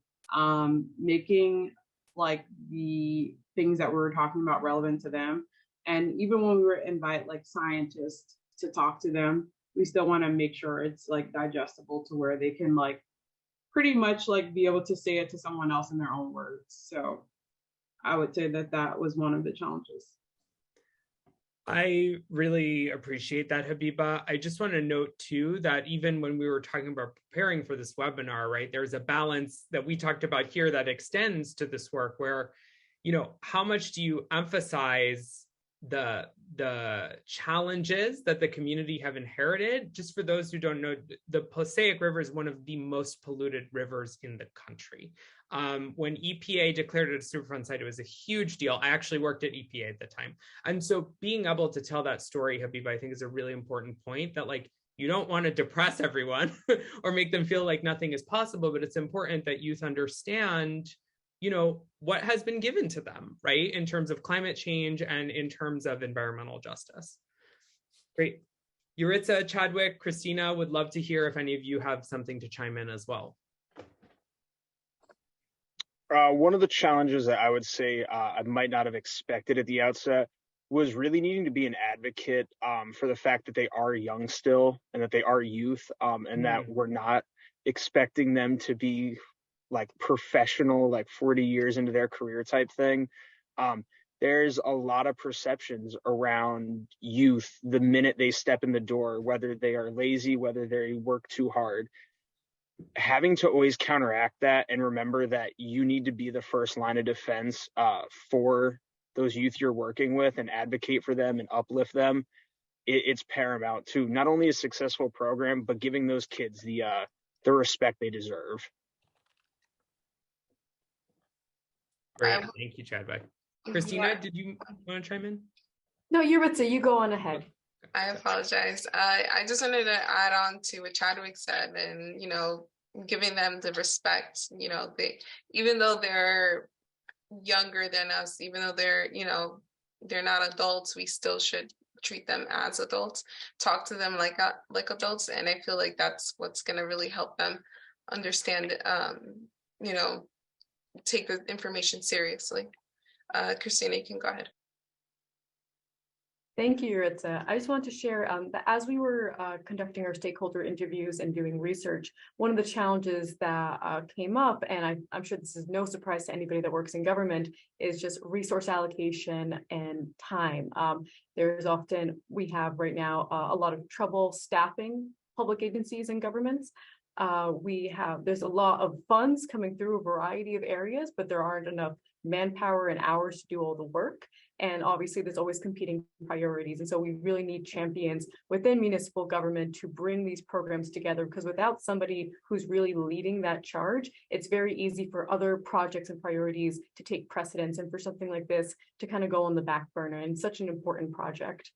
making like the things that we were talking about relevant to them. And even when we were invite like scientists to talk to them, we still want to make sure it's like digestible to where they can like pretty much like be able to say it to someone else in their own words. So I would say that was one of the challenges. I really appreciate that, Habiba. I just want to note too that even when we were talking about preparing for this webinar, right, there's a balance that we talked about here that extends to this work where, how much do you emphasize the challenges that the community have inherited? Just for those who don't know, the Passaic River is one of the most polluted rivers in the country. When EPA declared it a Superfund site, it was a huge deal. I actually worked at EPA at the time. And so being able to tell that story, Habiba, I think is a really important point that like, you don't want to depress everyone or make them feel like nothing is possible, but it's important that youth understand, what has been given to them, right? In terms of climate change and in terms of environmental justice. Great. Yuritsa, Chadwick, Christina, would love to hear if any of you have something to chime in as well. One of the challenges that I would say I might not have expected at the outset was really needing to be an advocate for the fact that they are young still and that they are youth and that we're not expecting them to be like professional, like 40 years into their career type thing. There's a lot of perceptions around youth the minute they step in the door, whether they are lazy, whether they work too hard. having to always counteract that and remember that you need to be the first line of defense for those youth you're working with and advocate for them and uplift them. It's paramount to not only a successful program, but giving those kids the respect they deserve. Great. Thank you, Chadwick. Christina, did you want to chime in? No, Yuritsa, you go on ahead. I apologize. I just wanted to add on to what Chadwick said, and giving them the respect. Even though they're younger than us, even though they're not adults, we still should treat them as adults, talk to them like adults, and I feel like that's what's going to really help them understand. Take the information seriously. Christina, you can go ahead. Thank you, Yuritsa. I just want to share that as we were conducting our stakeholder interviews and doing research, one of the challenges that came up, and I'm sure this is no surprise to anybody that works in government, is just resource allocation and time. We have right now a lot of trouble staffing public agencies and governments. There's a lot of funds coming through a variety of areas, but there aren't enough manpower and hours to do all the work. And obviously there's always competing priorities. And so we really need champions within municipal government to bring these programs together, because without somebody who's really leading that charge, it's very easy for other projects and priorities to take precedence and for something like this to kind of go on the back burner. And such an important project.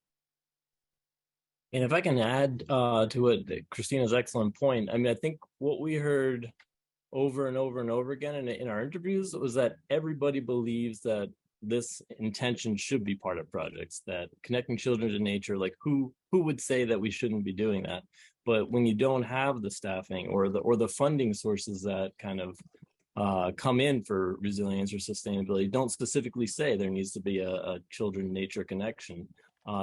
And if I can add to it, Christina's excellent point. I mean, I think what we heard over and over and over again in our interviews was that everybody believes that this intention should be part of projects, that connecting children to nature, like who would say that we shouldn't be doing that? But when you don't have the staffing or the funding sources that kind of come in for resilience or sustainability, don't specifically say there needs to be a children-nature connection.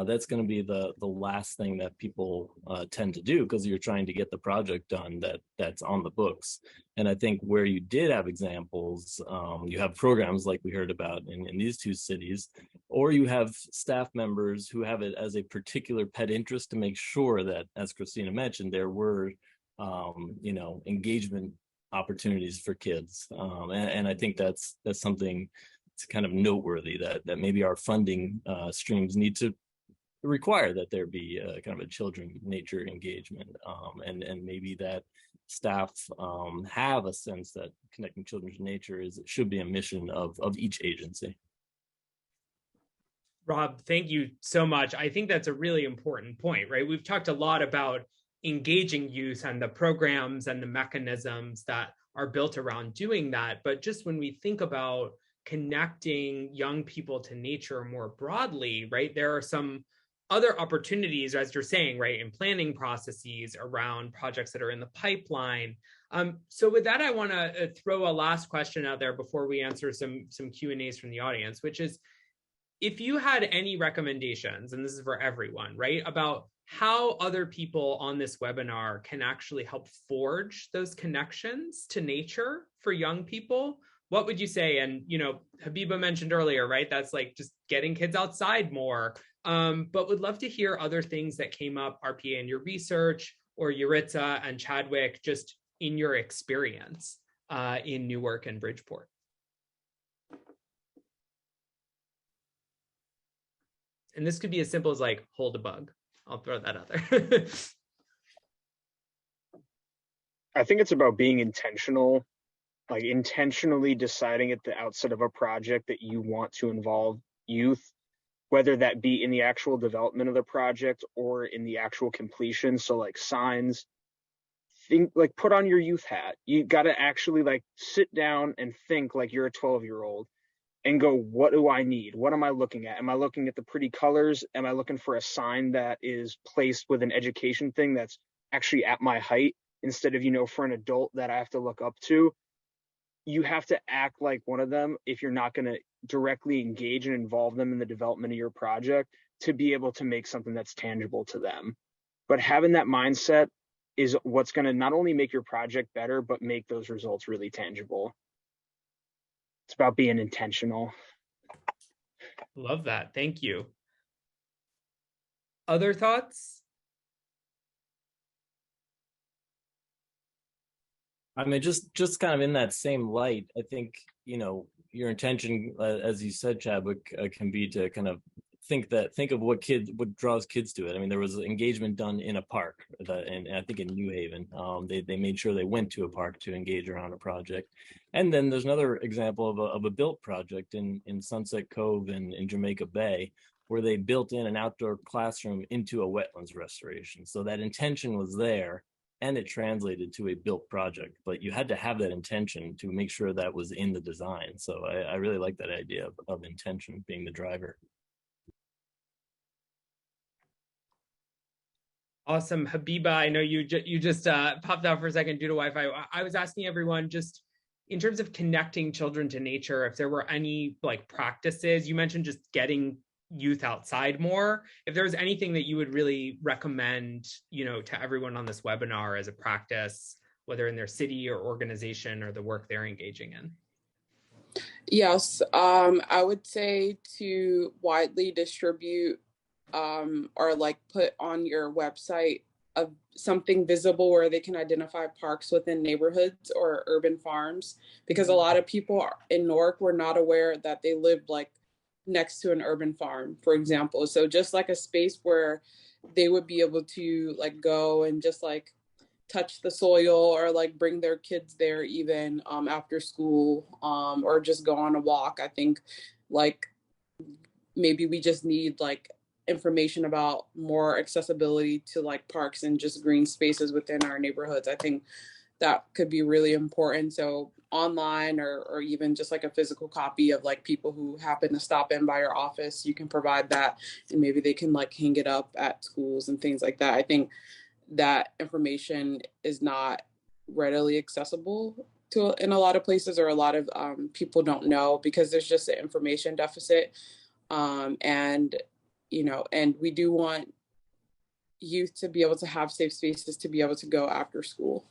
That's going to be the last thing that people tend to do, because you're trying to get the project done that's on the books. And I think where you did have examples, you have programs like we heard about in these two cities, or you have staff members who have it as a particular pet interest to make sure that, as Christina mentioned, there were engagement opportunities for kids. And I think that's something that's kind of noteworthy, that maybe our funding streams need to require that there be kind of a children nature engagement, and maybe that staff have a sense that connecting children to nature should be a mission of each agency. Rob, thank you so much. I think that's a really important point, right? We've talked a lot about engaging youth and the programs and the mechanisms that are built around doing that. But just when we think about connecting young people to nature more broadly, right, there are some other opportunities, as you're saying, right, in planning processes around projects that are in the pipeline. So with that, I want to throw a last question out there before we answer some Q&As from the audience, which is, if you had any recommendations, and this is for everyone, right, about how other people on this webinar can actually help forge those connections to nature for young people, what would you say? And, Habiba mentioned earlier, right, that's like just getting kids outside more. But would love to hear other things that came up, RPA, in your research, or Yuritsa and Chadwick, just in your experience in Newark and Bridgeport. And this could be as simple as like, hold a bug. I'll throw that out there. I think it's about being intentional, like intentionally deciding at the outset of a project that you want to involve youth, whether that be in the actual development of the project or in the actual completion. So like signs, put on your youth hat. You got to actually sit down and think like you're a 12-year-old and go, what do I need? What am I looking at? Am I looking at the pretty colors? Am I looking for a sign that is placed with an education thing that's actually at my height instead of, for an adult that I have to look up to? You have to act like one of them if you're not going to directly engage and involve them in the development of your project, to be able to make something that's tangible to them. But having that mindset is what's going to not only make your project better, but make those results really tangible. It's about being intentional. Love that. Thank you. Other thoughts? I mean, just kind of in that same light, I think, your intention, as you said, Chadwick, can be to kind of think of what draws kids to it. I mean, there was engagement done in a park, and I think in New Haven, they made sure they went to a park to engage around a project. And then there's another example of a built project in Sunset Cove in Jamaica Bay, where they built in an outdoor classroom into a wetlands restoration. So that intention was there, and it translated to a built project, but you had to have that intention to make sure that was in the design. So I really like that idea of intention being the driver. Awesome. Habiba, I know you just popped out for a second due to Wi-Fi. I was asking everyone, just in terms of connecting children to nature, if there were any like practices. You mentioned just getting youth outside more. If there was anything that you would really recommend, to everyone on this webinar as a practice, whether in their city or organization or the work they're engaging in. Yes, I would say to widely distribute or like put on your website of something visible where they can identify parks within neighborhoods or urban farms, because a lot of people in Newark were not aware that they lived like next to an urban farm, for example. So just like a space where they would be able to like go and just like touch the soil, or like bring their kids there even after school, or just go on a walk. I think like maybe we just need like information about more accessibility to like parks and just green spaces within our neighborhoods. I think that could be really important. So online or even just like a physical copy of like people who happen to stop in by your office, you can provide that, and maybe they can like hang it up at schools and things like that. I think that information is not readily accessible in a lot of places, or a lot of people don't know, because there's just an information deficit. And we do want youth to be able to have safe spaces to be able to go after school.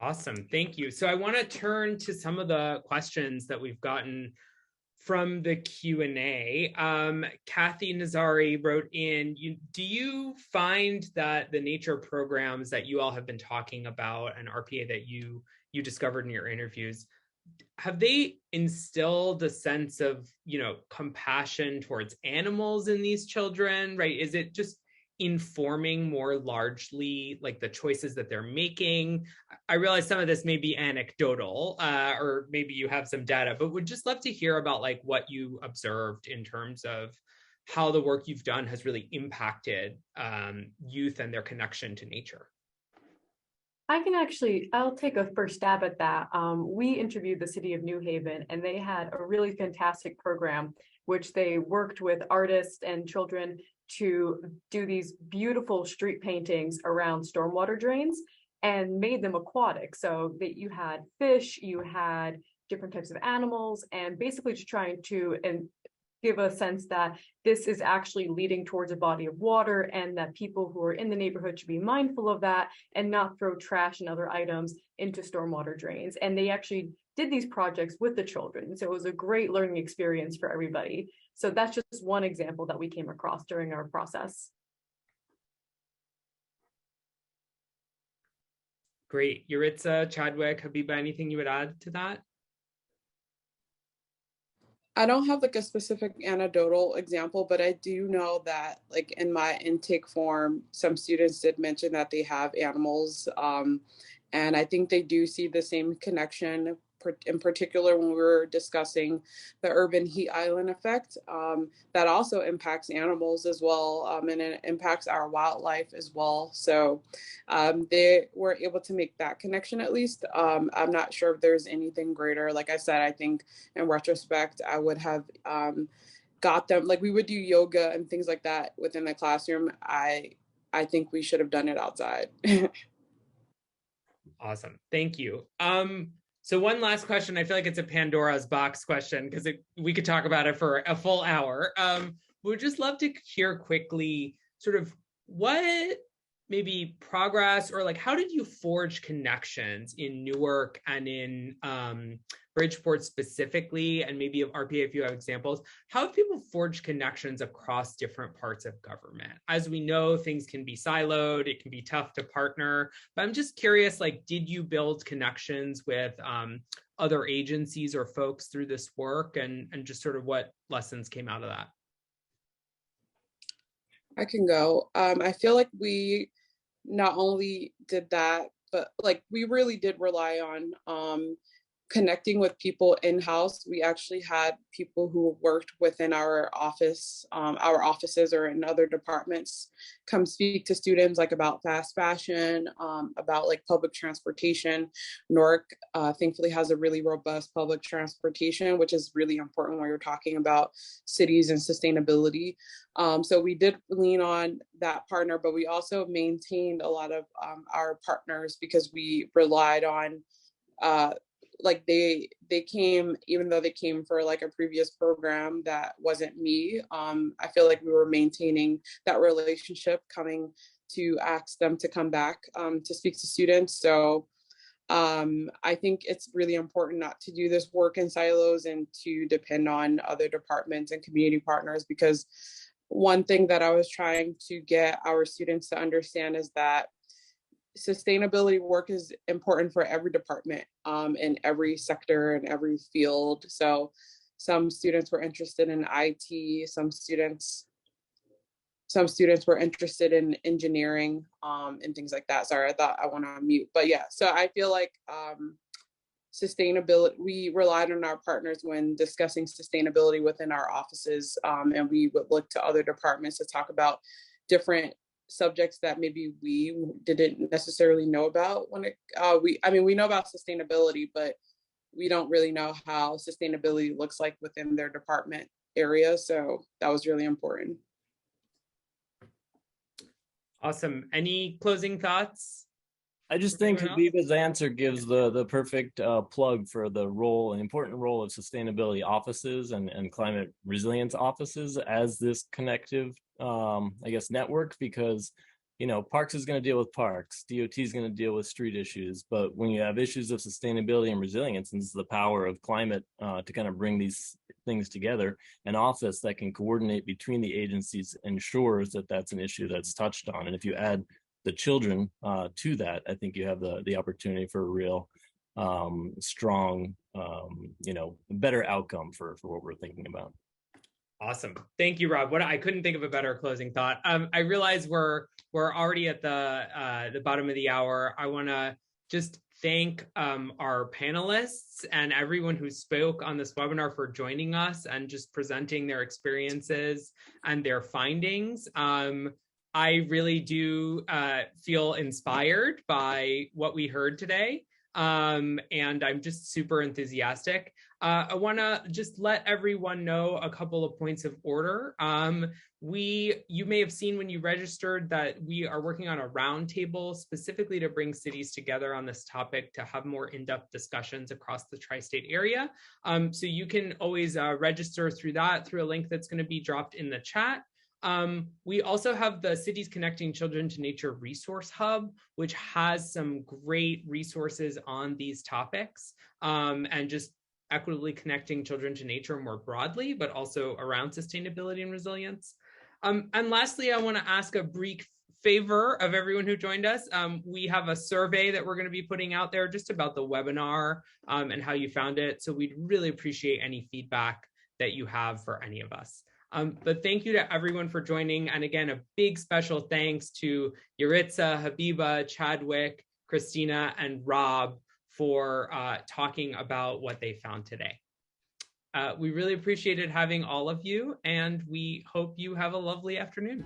Awesome, thank you. So I want to turn to some of the questions that we've gotten from the Q&A. Kathy Nazari wrote in, do you find that the nature programs that you all have been talking about and RPA that you discovered in your interviews, have they instilled a sense of, compassion towards animals in these children, right? Is it just informing more largely like the choices that they're making? I realize some of this may be anecdotal, or maybe you have some data, but would just love to hear about like what you observed in terms of how the work you've done has really impacted youth and their connection to nature. I'll take a first stab at that. We interviewed the city of New Haven, and they had a really fantastic program, which they worked with artists and children to do these beautiful street paintings around stormwater drains and made them aquatic. So that you had fish, you had different types of animals, and basically to trying to give a sense that this is actually leading towards a body of water, and that people who are in the neighborhood should be mindful of that and not throw trash and other items into stormwater drains. And they actually did these projects with the children. So it was a great learning experience for everybody. So that's just one example that we came across during our process. Great. Yuritsa, Chadwick, Habiba, anything you would add to that? I don't have like a specific anecdotal example, but I do know that like in my intake form, some students did mention that they have animals. And I think they do see the same connection, in particular when we were discussing the urban heat island effect, that also impacts animals as well, and it impacts our wildlife as well. So they were able to make that connection at least. I'm not sure if there's anything greater. Like I said, I think in retrospect, I would have got them, like we would do yoga and things like that within the classroom. I think we should have done it outside. Awesome, thank you. So one last question. I feel like it's a Pandora's box question because we could talk about it for a full hour. We'd just love to hear quickly sort of what maybe progress, or like how did you forge connections in Newark and in Bridgeport specifically, and maybe of RPA if you have examples? How have people forged connections across different parts of government? As we know, things can be siloed, it can be tough to partner, but I'm just curious, like, did you build connections with other agencies or folks through this work, and just sort of what lessons came out of that? I can go. I feel like we not only did that, but like we really did rely on connecting with people in-house. We actually had people who worked within our offices or in other departments come speak to students like about fast fashion, about like public transportation. Newark thankfully has a really robust public transportation, which is really important when you're talking about cities and sustainability. So we did lean on that partner, but we also maintained a lot of our partners because we relied on like they came, even though they came for like a previous program that wasn't me. I feel like we were maintaining that relationship, coming to ask them to come back to speak to students. So I think it's really important not to do this work in silos and to depend on other departments and community partners, because one thing that I was trying to get our students to understand is that sustainability work is important for every department in every sector and every field. So some students were interested in IT, some students were interested in engineering and things like that. Sorry, I thought I went on mute. But yeah, so I feel like sustainability, we relied on our partners when discussing sustainability within our offices, and we would look to other departments to talk about different subjects that maybe we didn't necessarily know about. When we know about sustainability, but we don't really know how sustainability looks like within their department area. So that was really important. Awesome. Any closing thoughts? I just think Habiba's answer gives the perfect plug for the role, an important role of sustainability offices and climate resilience offices as this connective, network, because, Parks is going to deal with parks, DOT is going to deal with street issues, but when you have issues of sustainability and resilience, and this is the power of climate to kind of bring these things together, an office that can coordinate between the agencies ensures that that's an issue that's touched on. And if you add the children to that, I think you have the opportunity for a real strong, better outcome for what we're thinking about. Awesome. Thank you, Rob. I couldn't think of a better closing thought. I realize we're already at the bottom of the hour. I want to just thank our panelists and everyone who spoke on this webinar for joining us and just presenting their experiences and their findings. I really do feel inspired by what we heard today, and I'm just super enthusiastic. I want to just let everyone know a couple of points of order. You may have seen when you registered that we are working on a roundtable specifically to bring cities together on this topic to have more in-depth discussions across the tri-state area. So you can always register through a link that's going to be dropped in the chat. We also have the Cities Connecting Children to Nature Resource Hub, which has some great resources on these topics, and just equitably connecting children to nature more broadly, but also around sustainability and resilience. And lastly, I want to ask a brief favor of everyone who joined us. We have a survey that we're going to be putting out there just about the webinar and how you found it. So we'd really appreciate any feedback that you have for any of us. But thank you to everyone for joining. And again, a big special thanks to Yaritza, Habiba, Chadwick, Christina, and Rob for talking about what they found today. We really appreciated having all of you, and we hope you have a lovely afternoon.